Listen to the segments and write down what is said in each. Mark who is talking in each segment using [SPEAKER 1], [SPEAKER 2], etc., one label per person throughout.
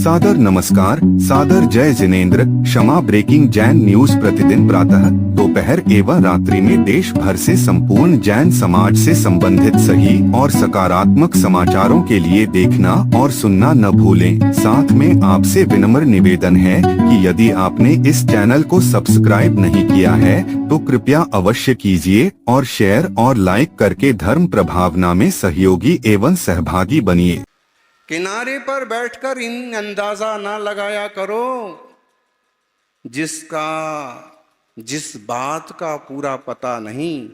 [SPEAKER 1] सादर नमस्कार, सादर जय जिनेंद्र। क्षमा ब्रेकिंग जैन न्यूज प्रतिदिन प्रातः, दोपहर एवं रात्रि में देश भर से संपूर्ण जैन समाज से संबंधित सही और सकारात्मक समाचारों के लिए देखना और सुनना न भूलें। साथ में आपसे विनम्र निवेदन है कि यदि आपने इस चैनल को सब्सक्राइब नहीं किया है तो कृपया अवश्य कीजिए और शेयर और लाइक करके धर्म प्रभावना में सहयोगी एवं सहभागी बनिए।
[SPEAKER 2] किनारे पर बैठकर इन अंदाजा ना लगाया करो, जिस बात का पूरा पता नहीं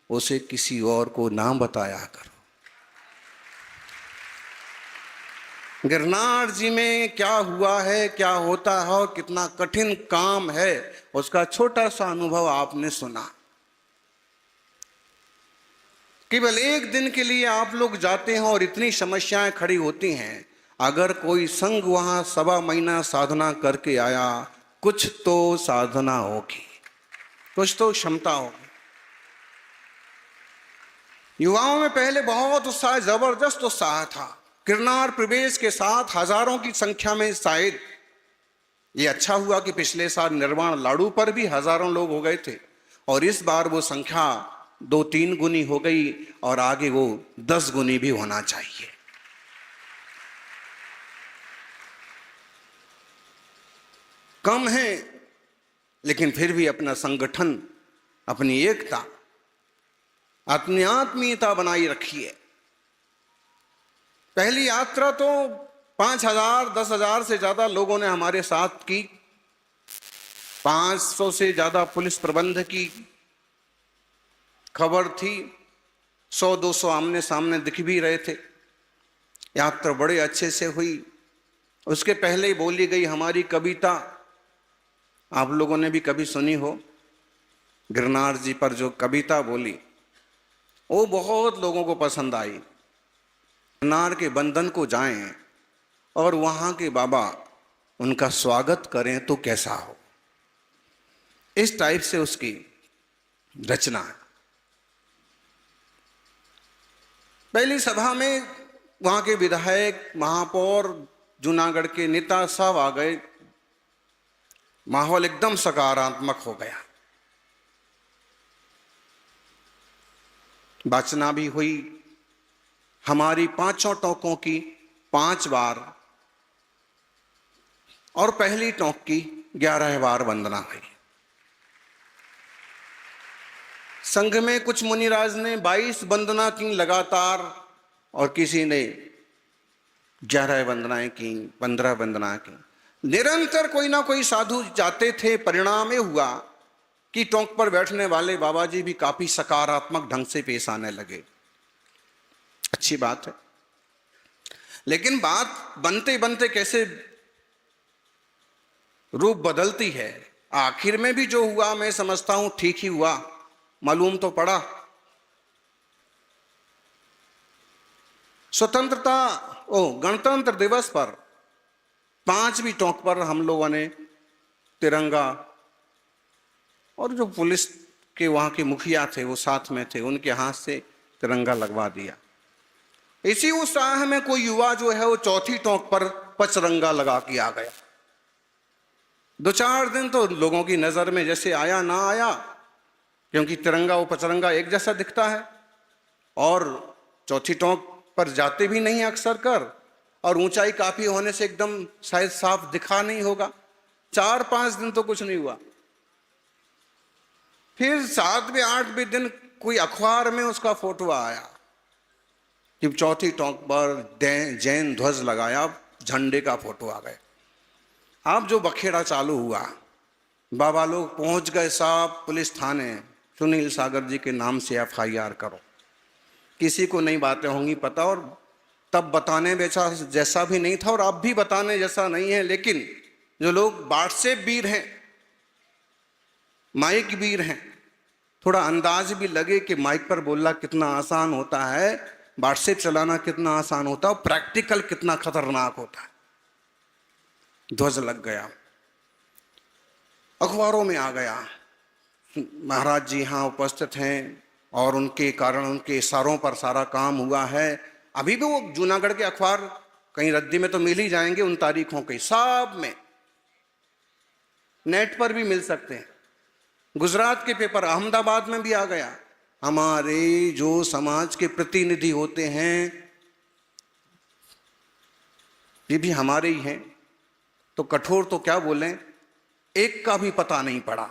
[SPEAKER 2] उसे किसी और को ना बताया करो। गिरनार जी में क्या हुआ है, क्या होता है और कितना कठिन काम है, उसका छोटा सा अनुभव आपने सुना। केवल एक दिन के लिए आप लोग जाते हैं और इतनी समस्याएं खड़ी होती हैं। अगर कोई संघ वहां 1.25 महीना साधना करके आया, कुछ तो साधना होगी, कुछ तो क्षमता होगी। युवाओं में पहले बहुत उत्साह, जबरदस्त उत्साह था। गिरनार प्रवेश के साथ हजारों की संख्या में शायद ये अच्छा हुआ कि पिछले साल निर्वाण लाडू पर भी हजारों लोग हो गए थे और इस बार वो संख्या 2-3 गुनी हो गई और आगे वो 10 गुनी भी होना चाहिए। कम है लेकिन फिर भी अपना संगठन, अपनी एकता, अपनी आत्मीयता बनाई रखिए। पहली यात्रा तो 5,000 10,000 से ज्यादा लोगों ने हमारे साथ की। 500 से ज्यादा पुलिस प्रबंध की खबर थी। 100-200 आमने सामने दिख भी रहे थे। यात्रा बड़े अच्छे से हुई। उसके पहले ही बोली गई हमारी कविता, आप लोगों ने भी कभी सुनी हो। गिरनार जी पर जो कविता बोली वो बहुत लोगों को पसंद आई। गिरनार के बंधन को जाएं और वहां के बाबा उनका स्वागत करें तो कैसा हो, इस टाइप से उसकी रचना है। पहली सभा में वहां के विधायक, महापौर, जूनागढ़ के नेता सब आ गए। माहौल एकदम सकारात्मक हो गया। वाचना भी हुई। हमारी 5 टोंकों की 5 बार और पहली टोंक की 11 बार वंदना हुई। संघ में कुछ मुनिराज ने 22 वंदना की लगातार और किसी ने 11 वंदनाएं की, 15 वंदना की। निरंतर कोई ना कोई साधु जाते थे। परिणाम ये हुआ कि टोंक पर बैठने वाले बाबा जी भी काफी सकारात्मक ढंग से पेश आने लगे। अच्छी बात है, लेकिन बात बनते बनते कैसे रूप बदलती है। आखिर में भी जो हुआ मैं समझता हूं ठीक ही हुआ। मालूम तो पड़ा, गणतंत्र दिवस पर 5वीं टोंक पर हम लोगों ने तिरंगा, और जो पुलिस के वहां के मुखिया थे वो साथ में थे, उनके हाथ से तिरंगा लगवा दिया। इसी उत्साह में कोई युवा जो है वो 4थी टोंक पर पचरंगा लगा के आ गया। 2-4 दिन तो लोगों की नजर में जैसे आया ना आया, क्योंकि तिरंगा और पचरंगा एक जैसा दिखता है और 4थी टोंक पर जाते भी नहीं अक्सर कर, और ऊंचाई काफी होने से एकदम शायद साफ दिखा नहीं होगा। 4-5 दिन तो कुछ नहीं हुआ। फिर 7वें 8वें दिन कोई अखबार में उसका फोटो आया कि 4थी टोंक पर जैन ध्वज लगाया, झंडे का फोटो आ गया। अब जो बखेड़ा चालू हुआ, बाबा लोग पहुंच गए साहब पुलिस थाने, सुनील सागर जी के नाम से FIR करो। किसी को नई बातें होंगी पता, और तब बताने जैसा भी नहीं था और अब भी बताने जैसा नहीं है। लेकिन जो लोग व्हाट्सएप वीर हैं, माइक वीर हैं, थोड़ा अंदाज भी लगे कि माइक पर बोलना कितना आसान होता है, व्हाट्सएप चलाना कितना आसान होता है और प्रैक्टिकल कितना खतरनाक होता है। ध्वज लग गया, अखबारों में आ गया, महाराज जी यहाँ उपस्थित हैं और उनके कारण, उनके इशारों पर सारा काम हुआ है। अभी भी वो जूनागढ़ के अखबार कहीं रद्दी में तो मिल ही जाएंगे उन तारीखों के, सब में नेट पर भी मिल सकते हैं। गुजरात के पेपर, अहमदाबाद में भी आ गया। हमारे जो समाज के प्रतिनिधि होते हैं ये भी हमारे ही हैं, तो कठोर तो क्या बोलें, एक का भी पता नहीं पड़ा।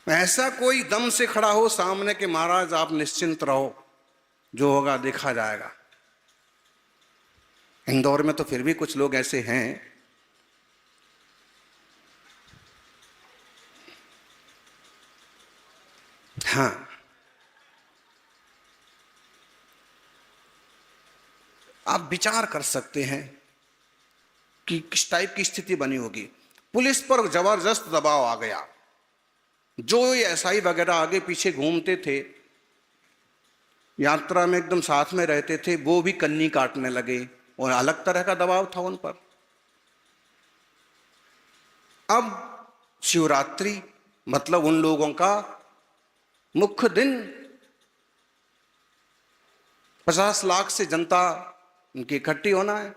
[SPEAKER 2] ऐसा कोई दम से खड़ा हो सामने के महाराज आप निश्चिंत रहो, जो होगा देखा जाएगा। इंदौर में तो फिर भी कुछ लोग ऐसे हैं। हाँ, आप विचार कर सकते हैं कि किस टाइप की स्थिति बनी होगी। पुलिस पर जबरदस्त दबाव आ गया। जो एसआई वगैरह आगे पीछे घूमते थे, यात्रा में एकदम साथ में रहते थे, वो भी कन्नी काटने लगे और अलग तरह का दबाव था उन पर। अब शिवरात्रि मतलब उन लोगों का मुख्य दिन, 50 लाख से जनता उनकी इकट्ठी होना है।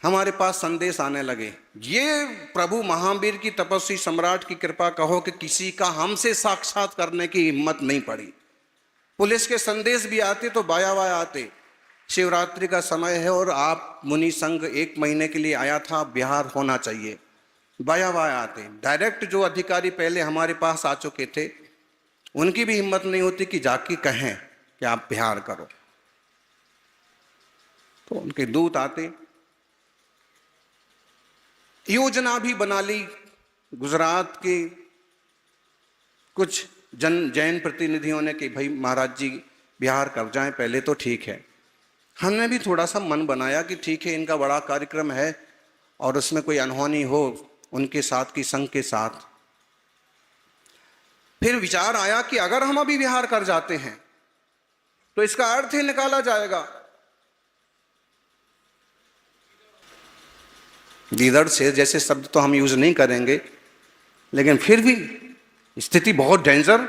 [SPEAKER 2] हमारे पास संदेश आने लगे, ये प्रभु महावीर की तपस्वी सम्राट की कृपा कहो कि किसी का हमसे साक्षात करने की हिम्मत नहीं पड़ी। पुलिस के संदेश भी आते तो बाया बाया आते, शिवरात्रि का समय है और आप मुनि संघ 1 महीने के लिए आया था, बिहार होना चाहिए, बाया बाया आते। डायरेक्ट जो अधिकारी पहले हमारे पास आ चुके थे उनकी भी हिम्मत नहीं होती कि जाके कहें कि आप बिहार करो, तो उनके दूत आते। योजना भी बना ली गुजरात के कुछ जैन प्रतिनिधियों ने कि भाई महाराज जी बिहार कब जाएं, पहले तो ठीक है। हमने भी थोड़ा सा मन बनाया कि ठीक है, इनका बड़ा कार्यक्रम है और उसमें कोई अनहोनी हो उनके साथ की संघ के साथ। फिर विचार आया कि अगर हम अभी बिहार कर जाते हैं तो इसका अर्थ ही निकाला जाएगा। दीदड़ से जैसे शब्द तो हम यूज नहीं करेंगे, लेकिन फिर भी स्थिति बहुत डेंजर।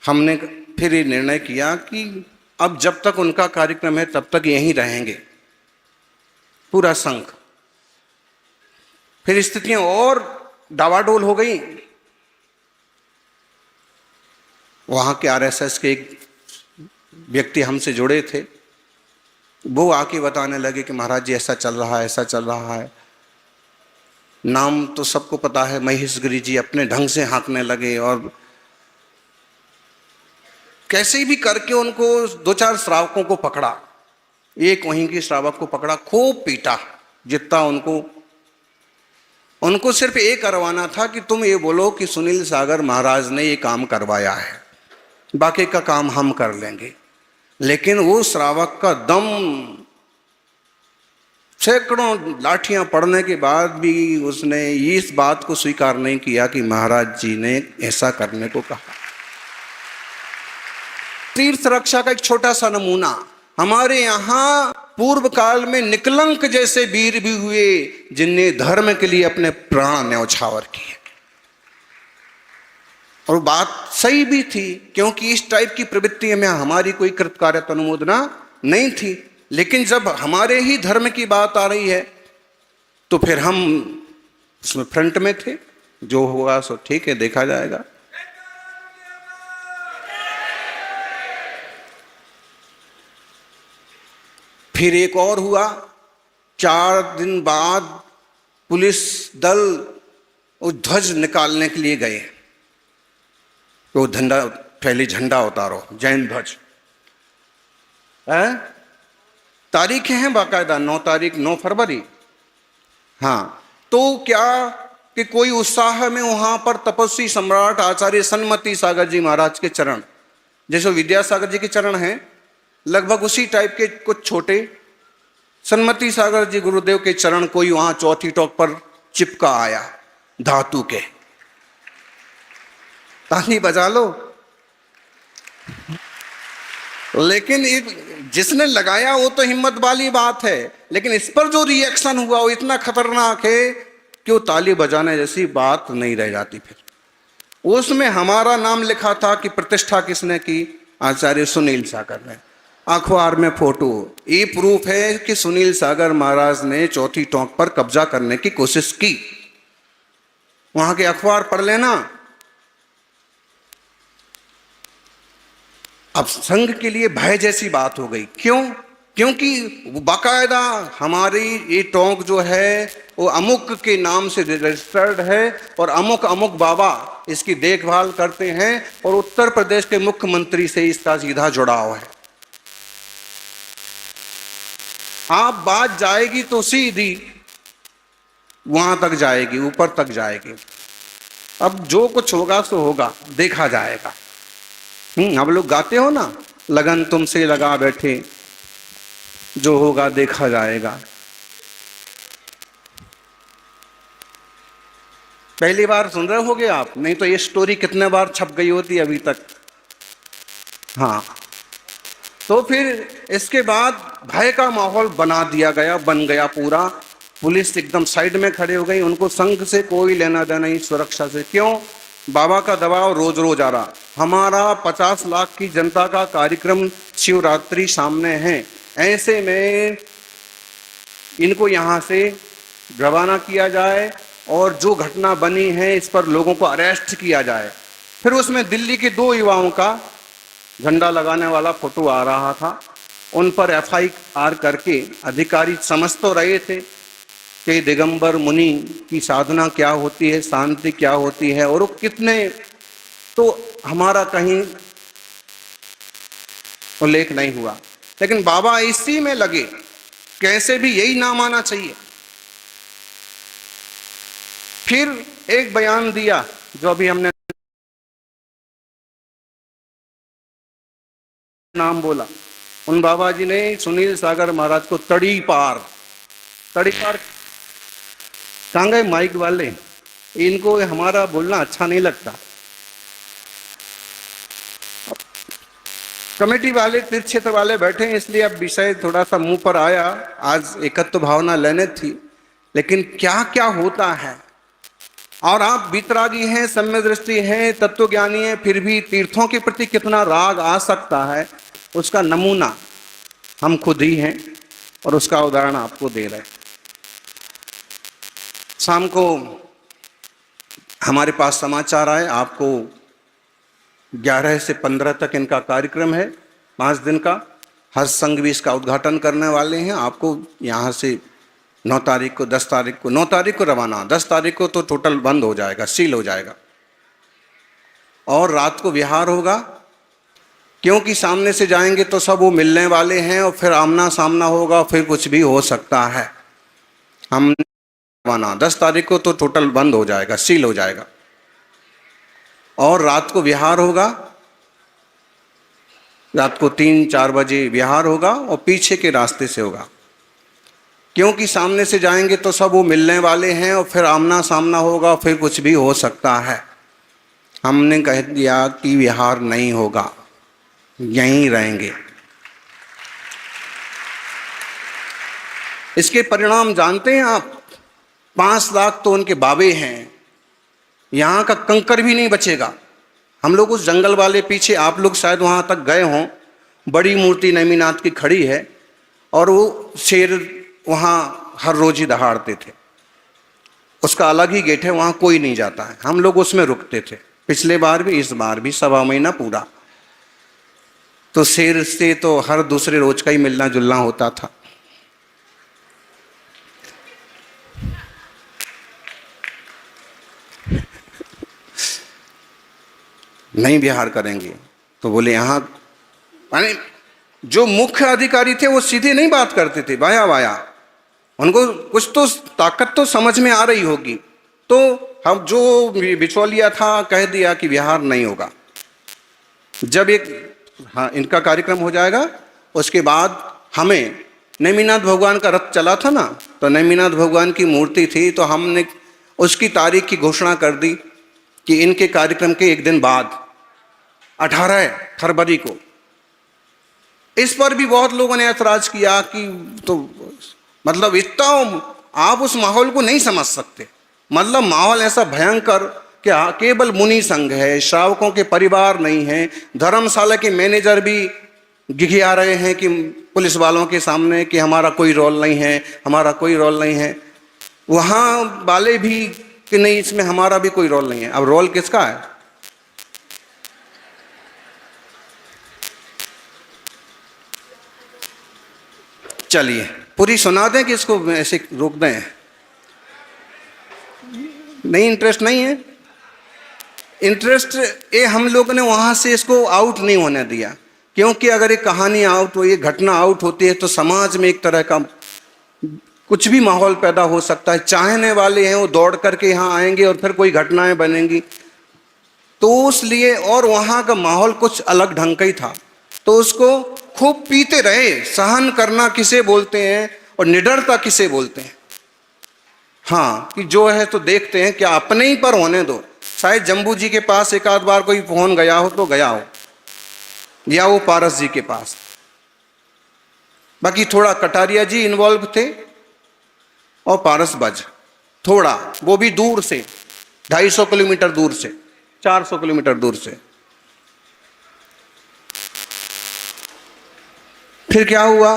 [SPEAKER 2] हमने फिर ये निर्णय किया कि अब जब तक उनका कार्यक्रम है तब तक यहीं रहेंगे पूरा संघ। फिर स्थितियां और डावाडोल हो गई। वहां के आरएसएस के एक व्यक्ति हमसे जुड़े थे, वो आके बताने लगे कि महाराज जी ऐसा चल रहा है, ऐसा चल रहा है। नाम तो सबको पता है, महेश गिरी जी अपने ढंग से हाँकने लगे और कैसे भी करके उनको 2-4 श्रावकों को पकड़ा। एक वहीं के श्रावक को पकड़ा, खूब पीटा, जितना उनको सिर्फ ये करवाना था कि तुम ये बोलो कि सुनील सागर महाराज ने ये काम करवाया है, बाकी का काम हम कर लेंगे। लेकिन वो श्रावक का दम, सैकड़ों लाठियां पड़ने के बाद भी उसने इस बात को स्वीकार नहीं किया कि महाराज जी ने ऐसा करने को कहा। तीर्थ रक्षा का एक छोटा सा नमूना, हमारे यहां पूर्व काल में निकलंक जैसे वीर भी हुए जिनने धर्म के लिए अपने प्राण न्यौछावर किए। और बात सही भी थी, क्योंकि इस टाइप की प्रवृत्ति में हमारी कोई कृतकार्यता अनुमोदना नहीं थी। लेकिन जब हमारे ही धर्म की बात आ रही है तो फिर हम उसमें फ्रंट में थे। जो होगा सो ठीक है, देखा जाएगा। फिर एक और हुआ, 4 दिन बाद पुलिस दल उस ध्वज निकालने के लिए गए। तो पहले झंडा उतारो, जैन ध्वज। तारीखें हैं बाकायदा, 9 तारीख 9 फरवरी। हाँ, तो क्या कि कोई उत्साह में वहां पर तपस्वी सम्राट आचार्य सन्मति सागर जी महाराज के चरण, जैसे विद्यासागर जी के चरण हैं, लगभग उसी टाइप के कुछ छोटे सन्मति सागर जी गुरुदेव के चरण कोई वहां चौथी टॉक पर चिपका आया धातु के। ताली बजा लो। लेकिन जिसने लगाया वो तो हिम्मत वाली बात है, लेकिन इस पर जो रिएक्शन हुआ वो इतना खतरनाक है कि वो ताली बजाने जैसी बात नहीं रह जाती। फिर उसमें हमारा नाम लिखा था कि प्रतिष्ठा किसने की, आचार्य सुनील सागर ने। अखबार में फोटो, ये प्रूफ है कि सुनील सागर महाराज ने चौथी टोंक पर कब्जा करने की कोशिश की। वहां के अखबार पढ़ लेना। अब संघ के लिए भय जैसी बात हो गई। क्यों? क्योंकि बाकायदा हमारी ये टोंक जो है वो अमुक के नाम से रजिस्टर्ड है और अमुक अमुक बाबा इसकी देखभाल करते हैं और उत्तर प्रदेश के मुख्यमंत्री से इसका सीधा जुड़ाव है। आप बात जाएगी तो सीधी वहां तक जाएगी, ऊपर तक जाएगी। अब जो कुछ होगा सो होगा, देखा जाएगा। आप लोग गाते हो ना, लगन तुमसे लगा बैठे, जो होगा देखा जाएगा। पहली बार सुन रहे होगे आप, नहीं तो ये स्टोरी कितने बार छप गई होती अभी तक। हाँ, तो फिर इसके बाद भय का माहौल बना दिया गया, बन गया पूरा। पुलिस एकदम साइड में खड़े हो गई, उनको संघ से कोई लेना देना नहीं, सुरक्षा से। क्यों? बाबा का दबाव रोज रोज आ रहा। हमारा 50 लाख की जनता का कार्यक्रम शिवरात्रि सामने है, ऐसे में इनको यहाँ से रवाना किया जाए और जो घटना बनी है इस पर लोगों को अरेस्ट किया जाए। फिर उसमें दिल्ली के 2 युवाओं का झंडा लगाने वाला फोटो आ रहा था, उन पर FIR करके अधिकारी समझ तो रहे थे कि दिगंबर मुनि की साधना क्या होती है, शांति क्या होती है और वो कितने, तो हमारा कहीं उल्लेख नहीं हुआ। लेकिन बाबा इसी में लगे, कैसे भी यही नाम आना चाहिए। फिर एक बयान दिया जो अभी हमने नाम बोला, उन बाबा जी ने सुनील सागर महाराज को तड़ी पार कहाँ गए माइक वाले, इनको हमारा बोलना अच्छा नहीं लगता। कमेटी वाले, तीर्थ क्षेत्र वाले बैठे हैं, इसलिए अब विषय थोड़ा सा मुंह पर आया। आज एकत्व भावना लेने थी, लेकिन क्या क्या होता है। और आप वितरागी हैं, सम्य दृष्टि हैं, तत्वज्ञानी हैं, फिर भी तीर्थों के प्रति कितना राग आ सकता है, उसका नमूना हम खुद ही हैं और उसका उदाहरण आपको दे रहे हैं। शाम को हमारे पास समाचार आए, आपको 11 से 15 तक इनका कार्यक्रम है, 5 दिन का। हर संघ भी इसका उद्घाटन करने वाले हैं। आपको यहाँ से 9 तारीख को, 10 तारीख को, 9 तारीख को रवाना, 10 तारीख को तो टोटल बंद हो जाएगा, सील हो जाएगा। और रात को विहार होगा, क्योंकि सामने से जाएंगे तो सब वो मिलने वाले हैं और फिर आमना सामना होगा, फिर कुछ भी हो सकता है। हम रवाना 10 तारीख को तो टोटल बंद हो जाएगा, सील हो जाएगा। और रात को विहार होगा, रात को 3-4 बजे विहार होगा और पीछे के रास्ते से होगा, क्योंकि सामने से जाएंगे तो सब वो मिलने वाले हैं और फिर आमना सामना होगा, फिर कुछ भी हो सकता है। हमने कह दिया कि विहार नहीं होगा, यहीं रहेंगे। इसके परिणाम जानते हैं आप? 5 लाख तो उनके बाबे हैं, यहाँ का कंकर भी नहीं बचेगा। हम लोग उस जंगल वाले पीछे, आप लोग शायद वहाँ तक गए हों, बड़ी मूर्ति नेमिनाथ की खड़ी है और वो शेर वहाँ हर रोज ही दहाड़ते थे। उसका अलग ही गेट है, वहाँ कोई नहीं जाता है। हम लोग उसमें रुकते थे, पिछले बार भी, इस बार भी, 1.25 महीना पूरा। तो शेर से तो हर दूसरे रोज का ही मिलना जुलना होता था। नहीं विहार करेंगे तो बोले यहाँ, यानी जो मुख्य अधिकारी थे वो सीधे नहीं बात करते थे, वाया वाया। उनको कुछ तो ताकत तो समझ में आ रही होगी, तो हम जो बिचौलिया था कह दिया कि विहार नहीं होगा। जब इनका कार्यक्रम हो जाएगा उसके बाद हमें, नेमिनाथ भगवान का रथ चला था ना, तो नेमिनाथ भगवान की मूर्ति थी, तो हमने उसकी तारीख की घोषणा कर दी कि इनके कार्यक्रम के 1 दिन बाद 18 फरवरी को। इस पर भी बहुत लोगों ने ऐतराज किया कि तो मतलब इतना आप उस माहौल को नहीं समझ सकते। मतलब माहौल ऐसा भयंकर क्या केवल मुनि संघ है, श्रावकों के परिवार नहीं है। धर्मशाला के मैनेजर भी गिघिया रहे हैं कि पुलिस वालों के सामने कि हमारा कोई रोल नहीं है, हमारा कोई रोल नहीं है। वहां वाले भी कि नहीं, इसमें हमारा भी कोई रोल नहीं है। अब रोल किसका है? चलिए पूरी सुना दें कि इसको ऐसे रोक दें? नहीं, इंटरेस्ट नहीं है। इंटरेस्ट ये हम लोग ने वहां से इसको आउट नहीं होने दिया, क्योंकि अगर ये कहानी आउट हो, ये घटना आउट होती है तो समाज में एक तरह का कुछ भी माहौल पैदा हो सकता है। चाहने वाले हैं वो दौड़ करके यहाँ आएंगे और फिर कोई घटनाएं बनेंगी। तो इसलिए, और वहाँ का माहौल कुछ अलग ढंग का ही था, तो उसको खूब पीते रहे। सहन करना किसे बोलते हैं और निडरता किसे बोलते हैं? हाँ, कि जो है तो देखते हैं, क्या अपने ही पर होने दो। शायद जम्बू जी के पास एक आध बार कोई फोन गया हो तो गया हो, या वो पारस जी के पास। बाकी थोड़ा कटारिया जी इन्वॉल्व थे और पारस बज थोड़ा, वो भी दूर से, 250 किलोमीटर दूर से, 400 किलोमीटर दूर से। फिर क्या हुआ,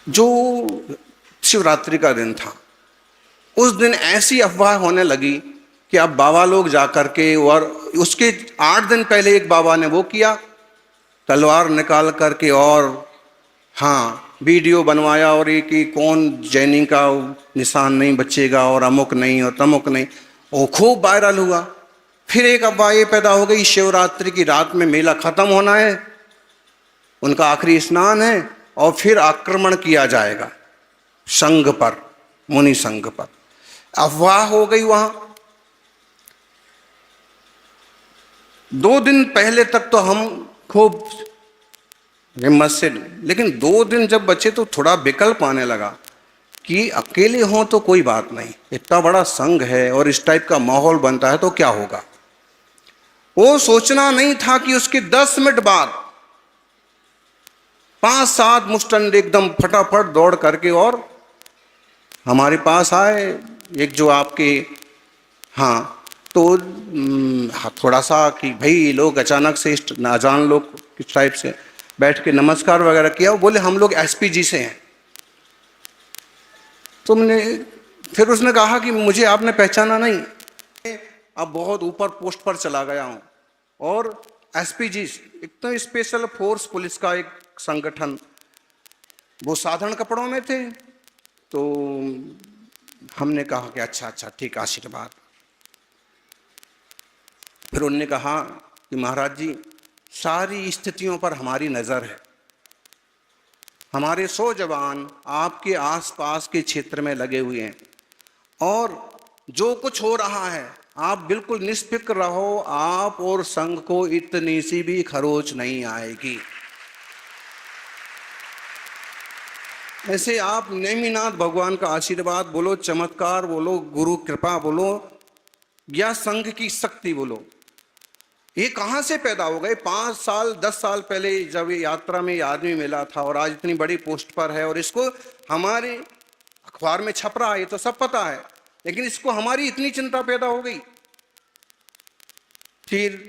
[SPEAKER 2] जो शिवरात्रि का दिन था उस दिन ऐसी अफवाह होने लगी कि अब बाबा लोग जाकर के, और उसके 8 दिन पहले एक बाबा ने वो किया, तलवार निकाल करके और हाँ वीडियो बनवाया, और ये कि कौन जैनी का निशान नहीं बचेगा और अमुक नहीं और तमुक नहीं, वो खूब वायरल हुआ। फिर एक अफवाह ये पैदा हो गई, शिवरात्रि की रात में मेला खत्म होना है, उनका आखिरी स्नान है, और फिर आक्रमण किया जाएगा संघ पर, मुनि संघ पर। अफवाह हो गई वहां। 2 दिन पहले तक तो हम खूब हिम्मत से, लेकिन 2 दिन जब बचे तो थोड़ा विकल्प आने लगा कि अकेले हों तो कोई बात नहीं, इतना बड़ा संघ है और इस टाइप का माहौल बनता है तो क्या होगा। वो सोचना नहीं था कि उसके 10 मिनट बाद 5-7 मुस्टंड एकदम फटाफट दौड़ करके और हमारे पास आए। एक जो आपके, हाँ तो थोड़ा सा कि भाई लोग अचानक से नाजान लोग किस टाइप से बैठ के नमस्कार वगैरह किया, वो बोले हम लोग एसपीजी से हैं। तुमने, फिर उसने कहा कि मुझे आपने पहचाना नहीं, अब बहुत ऊपर पोस्ट पर चला गया हूं। और एसपीजी एक तो स्पेशल फोर्स पुलिस का एक संगठन, वो साधारण कपड़ों में थे। तो हमने कहा कि अच्छा अच्छा ठीक, आशीर्वाद। फिर उन्होंने कहा कि महाराज जी सारी स्थितियों पर हमारी नज़र है, हमारे 100 जवान आपके आसपास के क्षेत्र में लगे हुए हैं, और जो कुछ हो रहा है आप बिल्कुल निष्फिक्र रहो, आप और संघ को इतनी सी भी खरोच नहीं आएगी। ऐसे आप नेमिनाथ भगवान का आशीर्वाद बोलो, चमत्कार बोलो, गुरु कृपा बोलो, या संघ की शक्ति बोलो, ये कहां से पैदा हो गए? 5 साल 10 साल पहले जब ये यात्रा में ये आदमी मिला था और आज इतनी बड़ी पोस्ट पर है, और इसको हमारे अखबार में छप रहा है, ये तो सब पता है, लेकिन इसको हमारी इतनी चिंता पैदा हो गई। फिर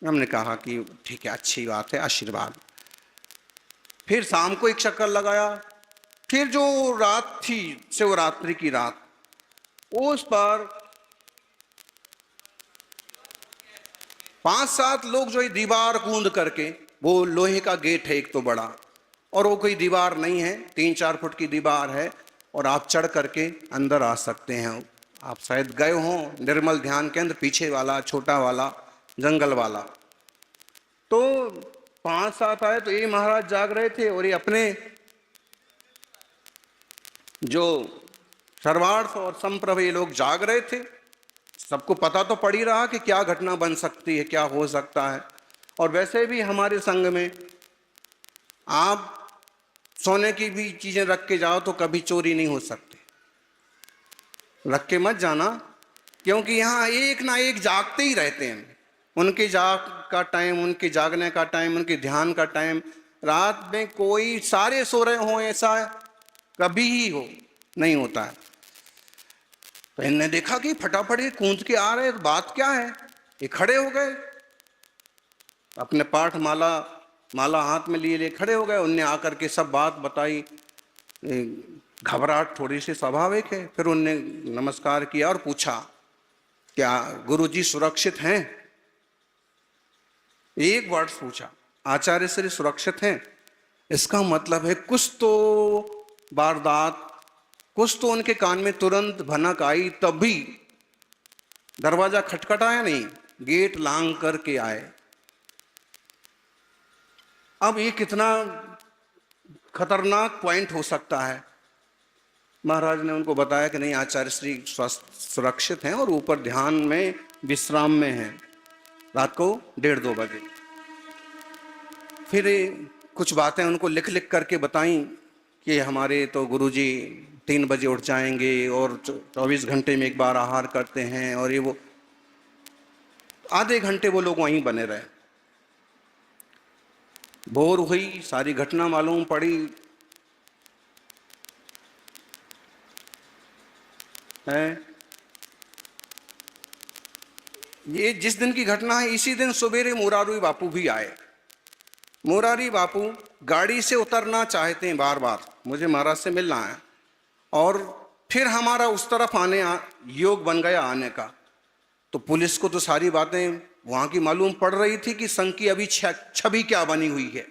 [SPEAKER 2] हमने कहा कि ठीक है, अच्छी बात है, आशीर्वाद। फिर शाम को एक चक्कर लगाया। फिर जो रात थी शिवरात्रि की रात, उस पर 5-7 लोग जो है दीवार कूद करके, वो लोहे का गेट है एक तो बड़ा, और वो कोई दीवार नहीं है, 3-4 फुट की दीवार है, और आप चढ़ करके अंदर आ सकते हैं। आप शायद गए हों, निर्मल ध्यान केंद्र पीछे वाला छोटा वाला जंगल वाला। तो 5-7 आए, तो ये महाराज जाग रहे थे, और ये अपने जो सर्वार्थ और संप्रभ ये लोग जाग रहे थे। सबको पता तो पड़ ही रहा कि क्या घटना बन सकती है, क्या हो सकता है। और वैसे भी हमारे संघ में आप सोने की भी चीजें रख के जाओ तो कभी चोरी नहीं हो सकती, रख के मत जाना, क्योंकि यहाँ एक ना एक जागते ही रहते हैं। उनके जाग का टाइम, उनके जागने का टाइम, उनके ध्यान का टाइम, रात में कोई सारे सो रहे हों ऐसा कभी ही हो नहीं होता है। तो इनने देखा कि फटाफट ये कूद के आ रहे, तो बात क्या है। ये खड़े हो गए, अपने पाठ माला हाथ में लिए लिए खड़े हो गए। उनने आकर के सब बात बताई। घबराहट थोड़ी सी स्वाभाविक है। फिर उनने नमस्कार किया और पूछा, क्या गुरुजी सुरक्षित हैं? एक वर्ड पूछा, आचार्य श्री सुरक्षित हैं। इसका मतलब है कुछ तो वारदात, कुछ तो उनके कान में तुरंत भनक आई, तब भी दरवाजा खटखटाया नहीं, गेट लांग करके आए। अब ये कितना खतरनाक पॉइंट हो सकता है। महाराज ने उनको बताया कि नहीं, आचार्य श्री सुरक्षित हैं और ऊपर ध्यान में विश्राम में हैं, रात को 1:30-2 बजे। फिर कुछ बातें उनको लिख लिख करके बताई कि हमारे तो गुरुजी 3 बजे उठ जाएंगे और 24 घंटे में एक बार आहार करते हैं, और ये वो। आधे घंटे वो लोग वहीं बने रहे। भोर हुई, सारी घटना मालूम पड़ी है। ये जिस दिन की घटना है, इसी दिन सवेरे मुरारी बापू भी आए। मुरारी बापू गाड़ी से उतरना चाहते हैं बार बार, मुझे महाराज से मिलना है, और फिर हमारा उस तरफ योग बन गया आने का। तो पुलिस को तो सारी बातें वहाँ की मालूम पड़ रही थी कि संघ की अभी छवि क्या बनी हुई है।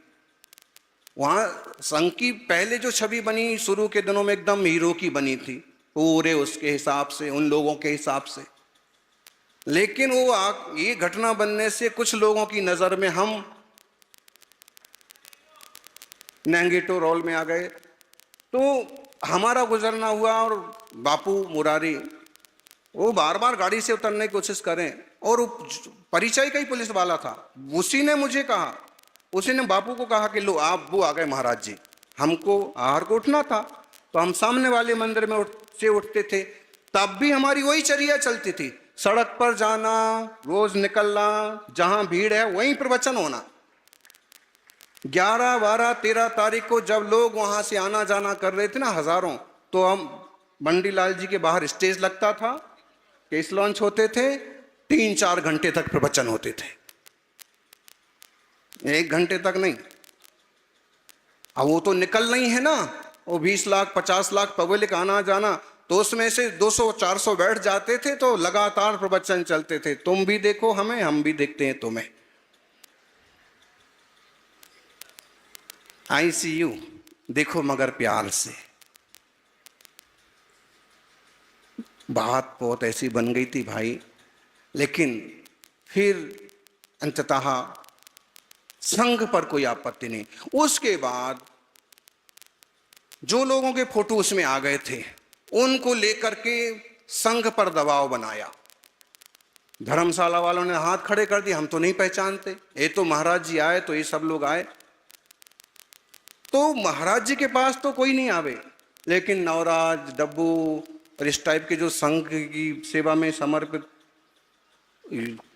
[SPEAKER 2] वहाँ संघ की पहले जो छवि बनी शुरू के दिनों में एकदम हीरो की बनी थी, पूरे उसके हिसाब से, उन लोगों के हिसाब से। लेकिन वो ये घटना बनने से कुछ लोगों की नज़र में हम नेगेटिव रोल में आ गए। तो हमारा गुजरना हुआ, और बापू मुरारी वो बार बार गाड़ी से उतरने की कोशिश करें, और वो परिचय का ही पुलिस वाला था। उसी ने मुझे कहा, उसी ने बापू को कहा कि लो आप वो आ गए महाराज जी, हमको आहार को उठना था, तो हम सामने वाले मंदिर में से उठते थे। तब भी हमारी वही चर्या चलती थी, सड़क पर जाना, रोज निकलना, जहां भीड़ है वहीं प्रवचन होना। 11, 12, 13 तारीख को जब लोग वहां से आना जाना कर रहे थे ना हजारों, तो हम बंडीलाल जी के बाहर स्टेज लगता था, केस लॉन्च होते थे, 3-4 घंटे तक प्रवचन होते थे, 1 घंटे तक नहीं। अब वो तो निकलना ही है ना, वो 20 लाख 50 लाख पब्लिक आना जाना, तो उसमें से 200-400 बैठ जाते थे, तो लगातार प्रवचन चलते थे। तुम भी देखो हमें, हम भी देखते हैं तुम्हें। ICU देखो मगर प्यार से। बात बहुत ऐसी बन गई थी भाई, लेकिन फिर अंततः संघ पर कोई आपत्ति नहीं। उसके बाद जो लोगों के फोटो उसमें आ गए थे, उनको लेकर के संघ पर दबाव बनाया। धर्मशाला वालों ने हाथ खड़े कर दिए, हम तो नहीं पहचानते, ये तो महाराज जी आए तो ये सब लोग आए। तो महाराज जी के पास तो कोई नहीं आवे, लेकिन नवराज, डब्बू और इस टाइप के जो संघ की सेवा में समर्पित,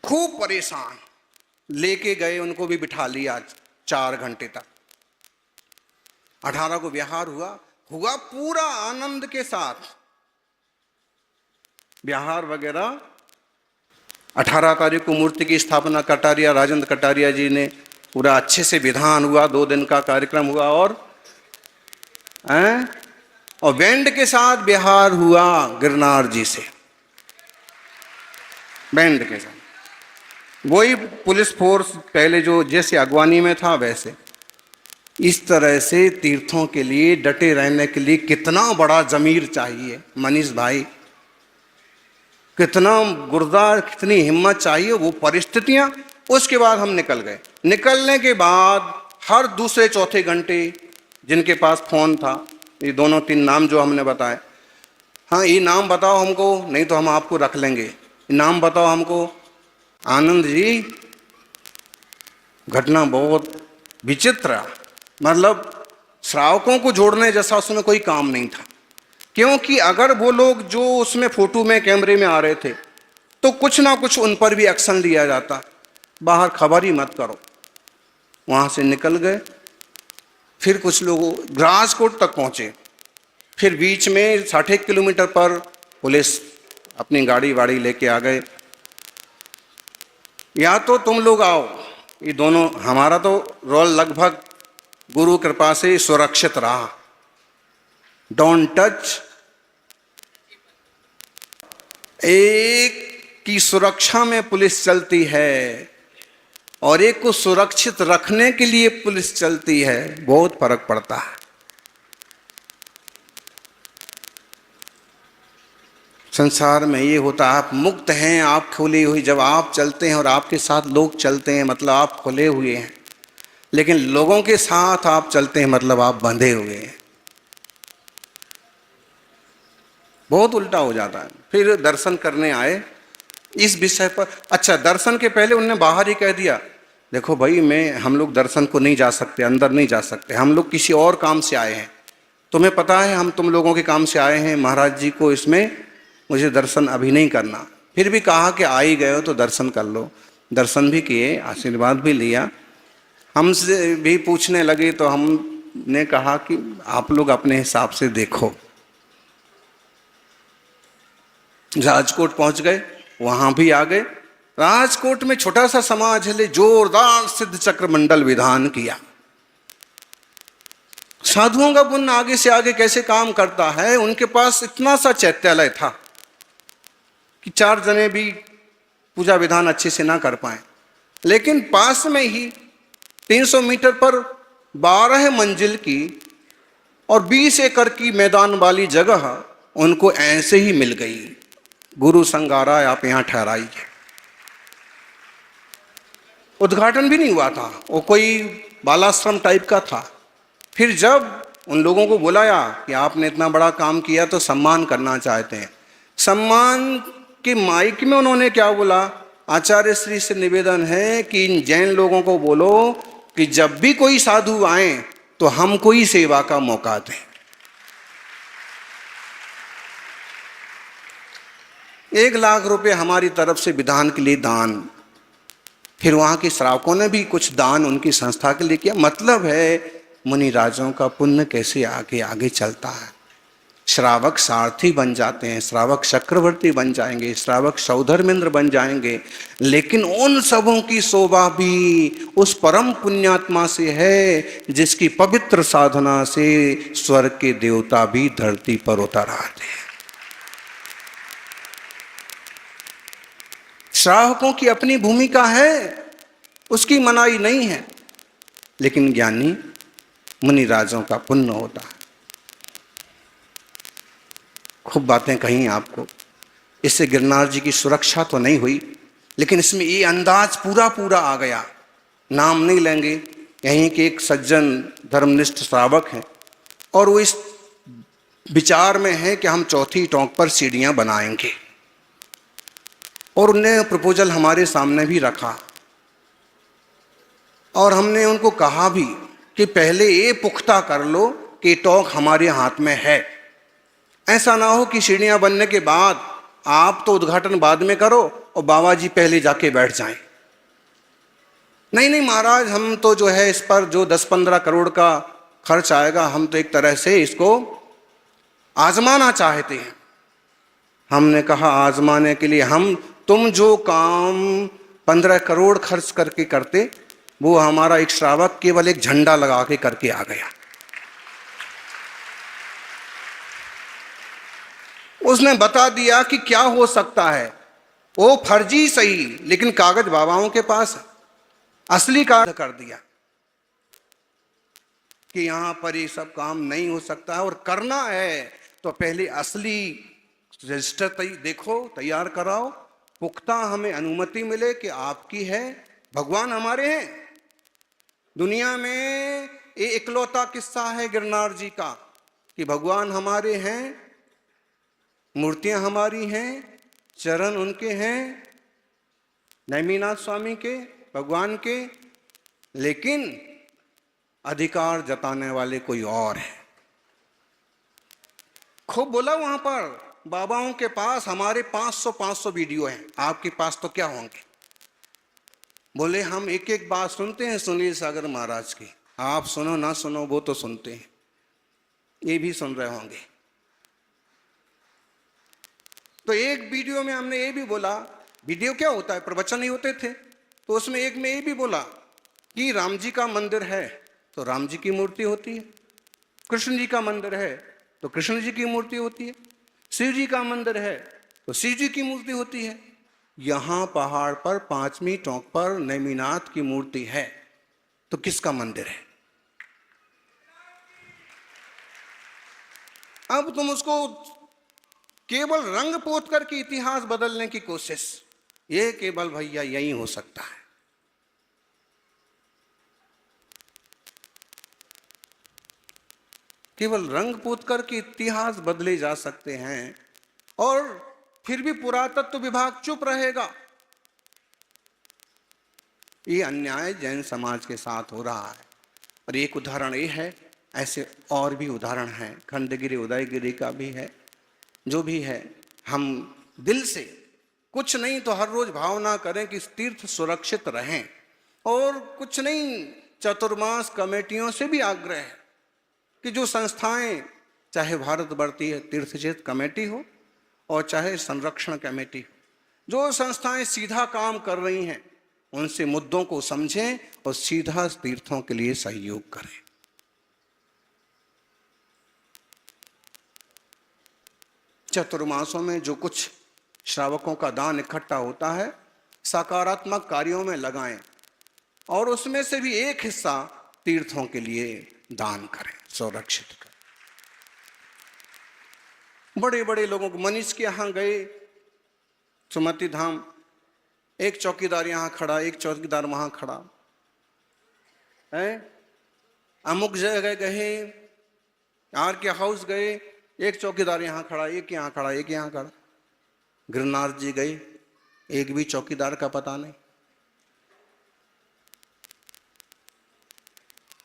[SPEAKER 2] खूब परेशान लेके गए, उनको भी बिठा लिया 4 घंटे तक। 18 को विहार हुआ पूरा आनंद के साथ विहार वगैरह। 18 तारीख को मूर्ति की स्थापना कटारिया, राजेंद्र कटारिया जी ने पूरा अच्छे से विधान हुआ, 2 दिन का कार्यक्रम हुआ, और बैंड के साथ बिहार हुआ गिरनार जी से, बैंड के साथ। वही पुलिस फोर्स पहले जो जैसे अगवानी में था वैसे। इस तरह से तीर्थों के लिए डटे रहने के लिए कितना बड़ा जमीर चाहिए मनीष भाई, कितना गुर्दा, कितनी हिम्मत चाहिए, वो परिस्थितियां। उसके बाद हम निकल गए। निकलने के बाद हर दूसरे चौथे घंटे जिनके पास फोन था, ये 2-3 नाम जो हमने बताए, हाँ ये नाम बताओ हमको, नहीं तो हम आपको रख लेंगे, नाम बताओ हमको। आनंद जी, घटना बहुत विचित्र, मतलब श्रावकों को जोड़ने जैसा उसमें कोई काम नहीं था। क्योंकि अगर वो लोग जो उसमें फोटो में कैमरे में आ रहे थे, तो कुछ ना कुछ उन पर भी एक्शन लिया जाता। बाहर खबर ही मत करो। वहाँ से निकल गए, फिर कुछ लोग राजकोट तक पहुँचे, फिर बीच में 60 किलोमीटर पर पुलिस अपनी गाड़ी वाड़ी लेके आ गए। या तो तुम लोग आओ, ये दोनों, हमारा तो रोल लगभग गुरु कृपा से सुरक्षित रहा। Don't touch. एक की सुरक्षा में पुलिस चलती है और एक को सुरक्षित रखने के लिए पुलिस चलती है, बहुत फर्क पड़ता है। संसार में ये होता है, आप मुक्त हैं, आप खुले हुए, जब आप चलते हैं और आपके साथ लोग चलते हैं मतलब आप खुले हुए हैं, लेकिन लोगों के साथ आप चलते हैं मतलब आप बंधे हुए हैं। बहुत उल्टा हो जाता है। फिर दर्शन करने आए इस विषय पर। अच्छा, दर्शन के पहले उन्होंने बाहर ही कह दिया, देखो भाई हम लोग दर्शन को नहीं जा सकते, अंदर नहीं जा सकते, हम लोग किसी और काम से आए हैं, तुम्हें पता है हम तुम लोगों के काम से आए हैं, महाराज जी को इसमें मुझे दर्शन अभी नहीं करना। फिर भी कहा कि आ ही गए हो तो दर्शन कर लो। दर्शन भी किए, आशीर्वाद भी लिया। हमसे भी पूछने लगे तो हमने कहा कि आप लोग अपने हिसाब से देखो। राजकोट पहुंच गए, वहां भी आ गए। राजकोट में छोटा सा समाज है, जोरदार सिद्ध चक्र मंडल विधान किया। साधुओं का पुण्य आगे से आगे कैसे काम करता है। उनके पास इतना सा चैत्यालय था कि 4 जने भी पूजा विधान अच्छे से ना कर पाए, लेकिन पास में ही 300 मीटर पर 12 मंजिल की और 20 एकड़ की मैदान वाली जगह उनको ऐसे ही मिल गई। गुरु संघ आ रहा है, आप यहां ठहराइए। उद्घाटन भी नहीं हुआ था, वो कोई बालाश्रम टाइप का था। फिर जब उन लोगों को बुलाया कि आपने इतना बड़ा काम किया तो सम्मान करना चाहते हैं, सम्मान के माइक में उन्होंने क्या बोला, आचार्य श्री से निवेदन है कि इन जैन लोगों को बोलो कि जब भी कोई साधु आए तो हमको ही सेवा का मौका दें। 1 लाख रुपए हमारी तरफ से विधान के लिए दान। फिर वहां के श्रावकों ने भी कुछ दान उनकी संस्था के लिए किया। मतलब है मुनि राजों का पुण्य कैसे आगे आगे चलता है। श्रावक सारथी बन जाते हैं, श्रावक चक्रवर्ती बन जाएंगे, श्रावक सौधर्मेंद्र बन जाएंगे, लेकिन उन सबों की शोभा भी उस परम पुण्यात्मा से है जिसकी पवित्र साधना से स्वर्ग के देवता भी धरती पर उतर आते हैं। श्रावकों की अपनी भूमिका है, उसकी मनाही नहीं है, लेकिन ज्ञानी मुनि राजों का पुण्य होता है। खूब बातें कही आपको, इससे गिरनार जी की सुरक्षा तो नहीं हुई, लेकिन इसमें ये अंदाज पूरा पूरा आ गया। नाम नहीं लेंगे, यहीं के एक सज्जन धर्मनिष्ठ श्रावक हैं और वो इस विचार में है कि हम 4थी टोंक पर सीढ़ियां बनाएंगे, और उनने प्रपोजल हमारे सामने भी रखा और हमने उनको कहा भी कि पहले ये पुख्ता कर लो कि टोंक हमारे हाथ में है। ऐसा ना हो कि सीढ़ियां बनने के बाद आप तो उद्घाटन बाद में करो और बाबा जी पहले जाके बैठ जाएं। नहीं नहीं महाराज, हम तो जो है इस पर जो 10-15 करोड़ का खर्च आएगा, हम तो एक तरह से इसको आजमाना चाहते हैं। हमने कहा आजमाने के लिए तुम जो काम 15 करोड़ खर्च करके करते, वो हमारा एक श्रावक केवल एक झंडा लगा के करके आ गया। उसने बता दिया कि क्या हो सकता है। वो फर्जी सही, लेकिन कागज बाबाओं के पास है। असली कागज कर दिया कि यहां पर ये सब काम नहीं हो सकता है, और करना है तो पहले असली रजिस्टर देखो, तैयार कराओ, पुख्ता हमें अनुमति मिले कि आपकी है। भगवान हमारे हैं। दुनिया में ये इकलौता किस्सा है गिरनार जी का कि भगवान हमारे हैं, मूर्तियां हमारी हैं, चरण उनके हैं, नैमीनाथ स्वामी के, भगवान के, लेकिन अधिकार जताने वाले कोई और है। खूब बोला वहां पर, बाबाओं के पास हमारे 500 वीडियो हैं, आपके पास तो क्या होंगे। बोले हम एक एक बात सुनते हैं सुनील सागर महाराज की, आप सुनो ना सुनो वो तो सुनते हैं, ये भी सुन रहे होंगे। तो एक वीडियो में हमने ये भी बोला, वीडियो क्या होता है, प्रवचन ही होते थे, तो उसमें एक में ये भी बोला कि राम जी का मंदिर है तो राम जी की मूर्ति होती है, कृष्ण जी का मंदिर है तो कृष्ण जी की मूर्ति होती है, शिव जी का मंदिर है तो शिव जी की मूर्ति होती है। यहां पहाड़ पर 5वीं टोंक पर नेमिनाथ की मूर्ति है तो किसका मंदिर है? अब तुम उसको केवल रंग पोत करके इतिहास बदलने की कोशिश, ये केवल भैया यही हो सकता है। केवल रंग पोत करके इतिहास बदले जा सकते हैं और फिर भी पुरातत्व विभाग चुप रहेगा। ये अन्याय जैन समाज के साथ हो रहा है। और एक उदाहरण ये है, ऐसे और भी उदाहरण हैं, खंडगिरी उदयगिरी का भी है। जो भी है, हम दिल से कुछ नहीं तो हर रोज भावना करें कि तीर्थ सुरक्षित रहें, और कुछ नहीं चतुर्मास कमेटियों से भी आग्रह है कि जो संस्थाएं, चाहे भारत बढ़ती तीर्थ क्षेत्र कमेटी हो और चाहे संरक्षण कमेटी हो, जो संस्थाएं सीधा काम कर रही हैं उनसे मुद्दों को समझें और सीधा तीर्थों के लिए सहयोग करें। चतुर्मासों में जो कुछ श्रावकों का दान इकट्ठा होता है सकारात्मक कार्यों में लगाएं और उसमें से भी एक हिस्सा तीर्थों के लिए दान करें, सुरक्षित करें। बड़े बड़े लोगों को, मनीष के यहाँ गए सुमति धाम, एक चौकीदार यहाँ खड़ा, एक चौकीदार वहां खड़ा है। अमुक जगह गए, आर के हाउस गए, एक चौकीदार यहाँ खड़ा, एक यहाँ खड़ा, एक यहाँ खड़ा। गिरनार जी गए, एक भी चौकीदार का पता नहीं।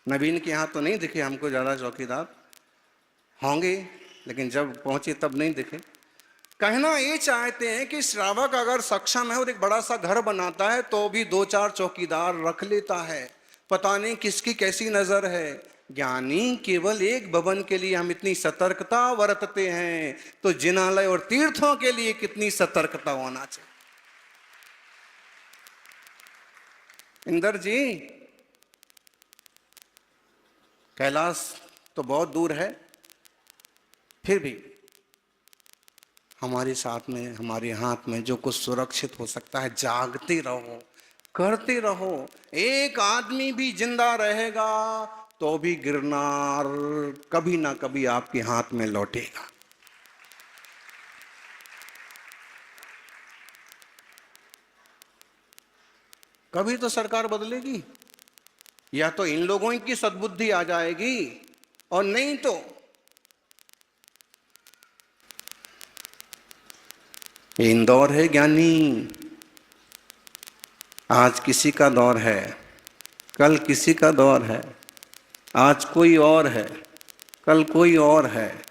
[SPEAKER 2] नवीन के यहाँ तो नहीं दिखे हमको ज्यादा चौकीदार, होंगे लेकिन जब पहुंचे तब नहीं दिखे। कहना ये चाहते हैं कि श्रावक अगर सक्षम है और एक बड़ा सा घर बनाता है तो भी 2-4 चौकीदार रख लेता है। पता नहीं किसकी कैसी नजर है। ज्ञानी केवल एक भवन के लिए हम इतनी सतर्कता बरतते हैं, तो जिनालय और तीर्थों के लिए कितनी सतर्कता होना चाहिए। इंदर जी, कैलाश तो बहुत दूर है, फिर भी हमारे साथ में, हमारे हाथ में जो कुछ सुरक्षित हो सकता है, जागते रहो, करते रहो। एक आदमी भी जिंदा रहेगा तो भी गिरनार कभी ना कभी आपके हाथ में लौटेगा। कभी तो सरकार बदलेगी, या तो इन लोगों की सद्बुद्धि आ जाएगी, और नहीं तो इंदौर है ज्ञानी, आज किसी का दौर है, कल किसी का दौर है, आज कोई और है, कल कोई और है।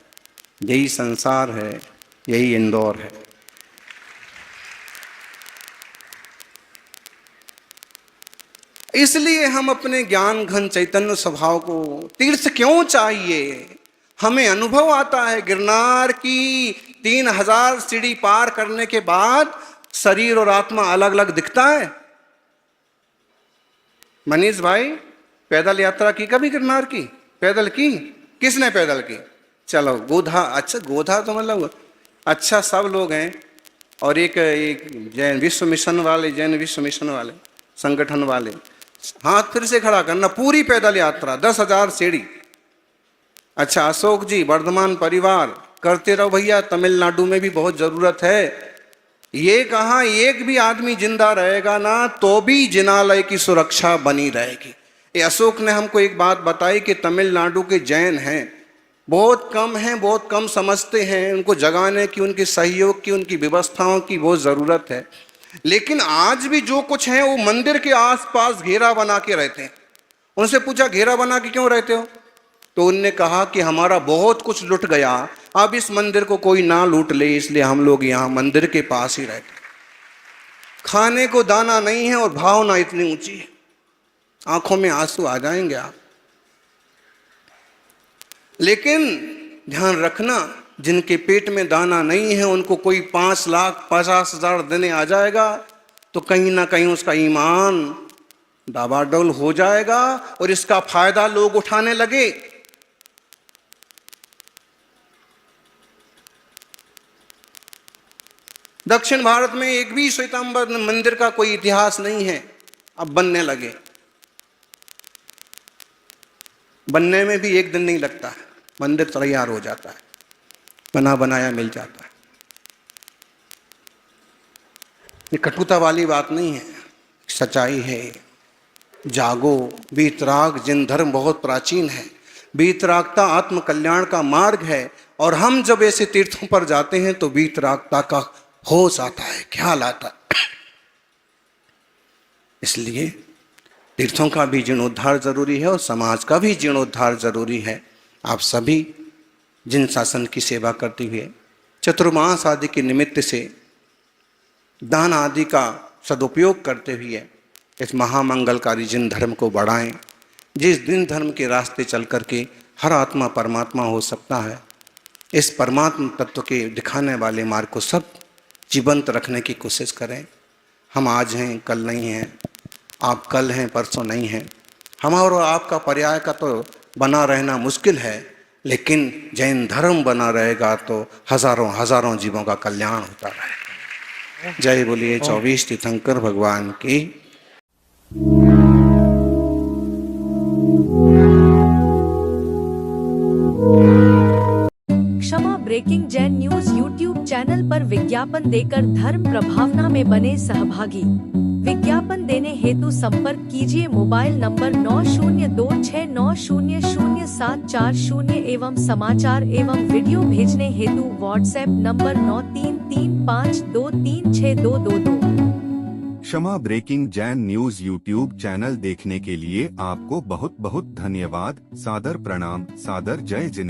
[SPEAKER 2] यही संसार है, यही इंदौर है। इसलिए हम अपने ज्ञान घन चैतन्य स्वभाव को, तीर्थ क्यों चाहिए? हमें अनुभव आता है गिरनार की 3000 सीढ़ी पार करने के बाद शरीर और आत्मा अलग अलग दिखता है। मनीष भाई, पैदल यात्रा की कभी गिरनार की? पैदल की? किसने पैदल की? चलो गोधा, अच्छा गोधा तो मतलब अच्छा सब लोग हैं, और एक जैन विश्व मिशन वाले, जैन विश्व मिशन वाले संगठन वाले, हाथ फिर से खड़ा करना, पूरी पैदल यात्रा 10,000 सीढ़ी। अच्छा अशोक जी, वर्धमान परिवार, करते रहो भैया, तमिलनाडु में भी बहुत जरूरत है। ये कहा एक भी आदमी जिंदा रहेगा ना तो भी जिनालय की सुरक्षा बनी रहेगी। ये अशोक ने हमको एक बात बताई कि तमिलनाडु के जैन हैं, बहुत कम हैं, बहुत कम समझते हैं, उनको जगाने की, उनके सहयोग की, उनकी व्यवस्थाओं की बहुत ज़रूरत है। लेकिन आज भी जो कुछ है वो मंदिर के आसपास घेरा बना के रहते हैं। उनसे पूछा घेरा बना के क्यों रहते हो? तो उनने कहा कि हमारा बहुत कुछ लुट गया, अब इस मंदिर को कोई ना लूट ले, इसलिए हम लोग यहाँ मंदिर के पास ही रहते। खाने को दाना नहीं है और भावना इतनी ऊंची है, आंखों में आंसू आ जाएंगे आप। लेकिन ध्यान रखना, जिनके पेट में दाना नहीं है उनको कोई 5,50,000 देने आ जाएगा तो कहीं ना कहीं उसका ईमान डाबाडोल हो जाएगा और इसका फायदा लोग उठाने लगे। दक्षिण भारत में एक भी श्वेतांबर मंदिर का कोई इतिहास नहीं है, अब बनने लगे। बनने में भी एक दिन नहीं लगता है, मंदिर तैयार हो जाता है, बना बनाया मिल जाता है। ये कटुता वाली बात नहीं है, सच्चाई है। जागो, वीतराग जिन धर्म बहुत प्राचीन है। वीतरागता आत्म कल्याण का मार्ग है और हम जब ऐसे तीर्थों पर जाते हैं तो वीतरागता का होश आता है, ख्याल आता है। इसलिए तीर्थों का भी जीर्णोद्धार जरूरी है और समाज का भी जीर्णोद्धार जरूरी है। आप सभी जिन शासन की सेवा करते हुए चतुर्मास आदि के निमित्त से दान आदि का सदुपयोग करते हुए इस महामंगलकारी जिन धर्म को बढ़ाएं, जिस दिन धर्म के रास्ते चल करके हर आत्मा परमात्मा हो सकता है, इस परमात्मा तत्व के दिखाने वाले मार्ग को सब जीवंत रखने की कोशिश करें। हम आज हैं, कल नहीं हैं। आप कल हैं, परसों नहीं हैं। हमारा और आपका पर्याय का तो बना रहना मुश्किल है, लेकिन जैन धर्म बना रहेगा तो हजारों हजारों जीवों का कल्याण होता रहेगा। जय बोलिए 24 तीर्थंकर भगवान की।
[SPEAKER 3] क्षमा breaking Jain news YouTube channel पर विज्ञापन देकर धर्म प्रभावना में बने सहभागी। विज्ञापन देने हेतु संपर्क कीजिए मोबाइल नंबर 9026900740 एवं समाचार एवं वीडियो भेजने हेतु व्हाट्सएप नंबर 9335236222।
[SPEAKER 1] क्षमा breaking Jain news YouTube channel देखने के लिए आपको बहुत बहुत धन्यवाद। सादर प्रणाम, सादर जय जिनेंद्र।